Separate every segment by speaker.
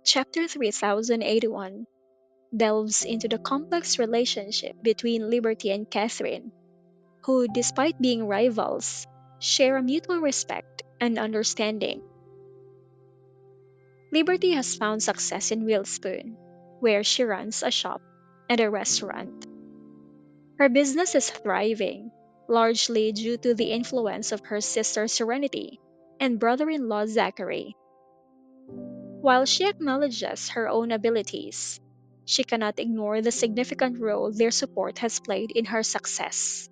Speaker 1: Chapter 3081 delves into the complex relationship between Liberty and Catherine, who, despite being rivals, share a mutual respect and understanding. Liberty has found success in Spoon, where she runs a shop and a restaurant. Her business is thriving, largely due to the influence of her sister Serenity and brother in law Zachary. While she acknowledges her own abilities, she cannot ignore the significant role their support has played in her success.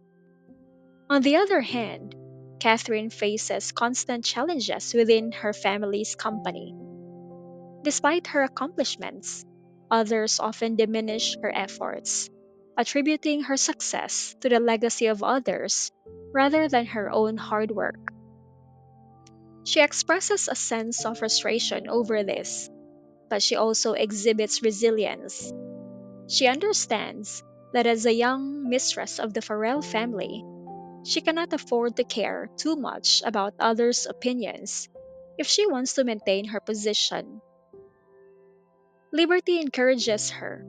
Speaker 1: On the other hand, Catherine faces constant challenges within her family's company. Despite her accomplishments, others often diminish her efforts, attributing her success to the legacy of others rather than her own hard work. She expresses a sense of frustration over this, but she also exhibits resilience. She understands that as a young mistress of the Farrell family, she cannot afford to care too much about others' opinions if she wants to maintain her position. Liberty encourages her,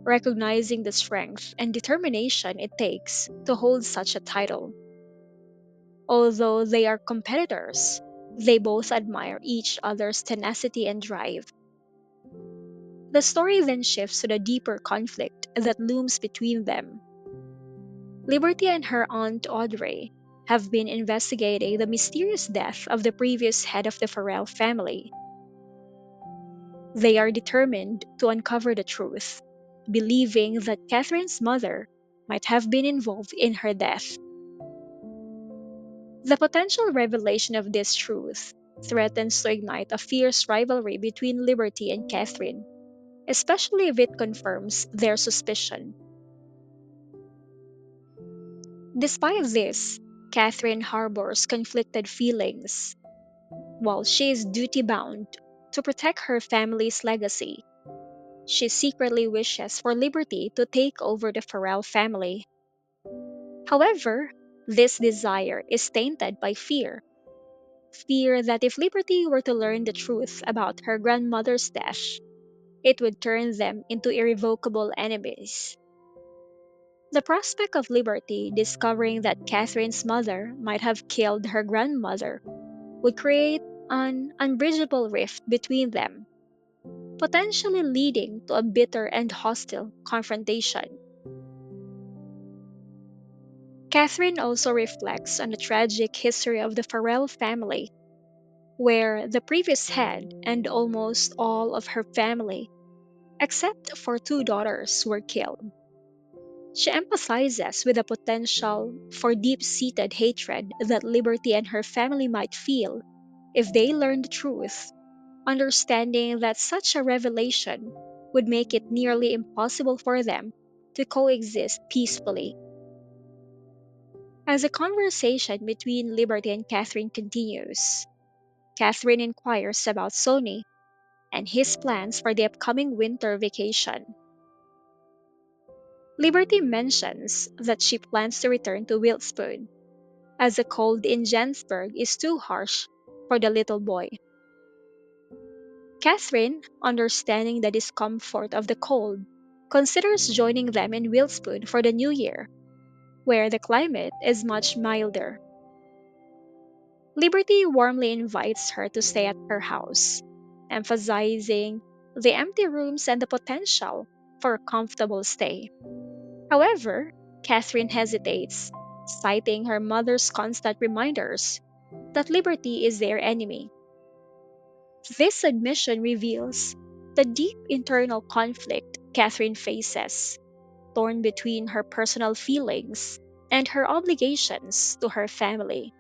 Speaker 1: recognizing the strength and determination it takes to hold such a title. Although they are competitors, they both admire each other's tenacity and drive. The story then shifts to the deeper conflict that looms between them. Liberty and her aunt Audrey have been investigating the mysterious death of the previous head of the Farrell family. They are determined to uncover the truth, believing that Catherine's mother might have been involved in her death. The potential revelation of this truth threatens to ignite a fierce rivalry between Liberty and Catherine, especially if it confirms their suspicion. Despite this, Catherine harbors conflicted feelings. While she is duty bound to protect her family's legacy, she secretly wishes for Liberty to take over the Farrell family. However, this desire is tainted by fear that if Liberty were to learn the truth about her grandmother's death, it would turn them into irrevocable enemies. The prospect of Liberty discovering that Catherine's mother might have killed her grandmother would create an unbridgeable rift between them, potentially leading to a bitter and hostile confrontation. Catherine also reflects on the tragic history of the Farrell family, where the previous head and almost all of her family, except for two daughters, were killed. She emphasizes with the potential for deep seated hatred that Liberty and her family might feel if they learn the truth, understanding that such a revelation would make it nearly impossible for them to coexist peacefully. As the conversation between Liberty and Catherine continues, Catherine inquires about Sony and his plans for the upcoming winter vacation. Liberty mentions that she plans to return to Wiltsburg, as the cold in Jensburg is too harsh for the little boy. Catherine, understanding the discomfort of the cold, considers joining them in Wiltsburg for the new year, where the climate is much milder. Liberty warmly invites her to stay at her house, emphasizing the empty rooms and the potential for a comfortable stay. However, Catherine hesitates, citing her mother's constant reminders that Liberty is their enemy. This admission reveals the deep internal conflict Catherine faces, torn between her personal feelings and her obligations to her family.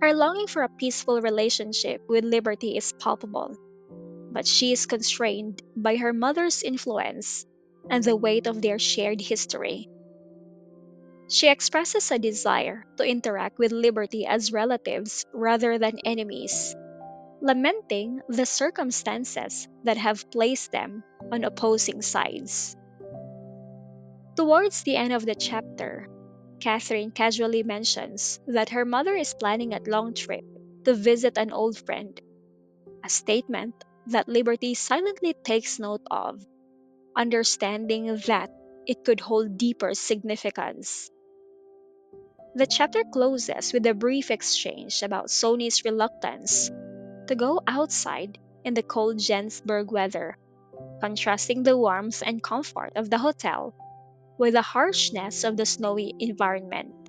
Speaker 1: Her longing for a peaceful relationship with Liberty is palpable, but she is constrained by her mother's influence and the weight of their shared history. She expresses a desire to interact with Liberty as relatives rather than enemies, lamenting the circumstances that have placed them on opposing sides. Towards the end of the chapter, Catherine casually mentions that her mother is planning a long trip to visit an old friend, a statement that Liberty silently takes note of, understanding that it could hold deeper significance. The chapter closes with a brief exchange about Sony's reluctance to go outside in the cold Jensburg weather, contrasting the warmth and comfort of the hotel with the harshness of the snowy environment.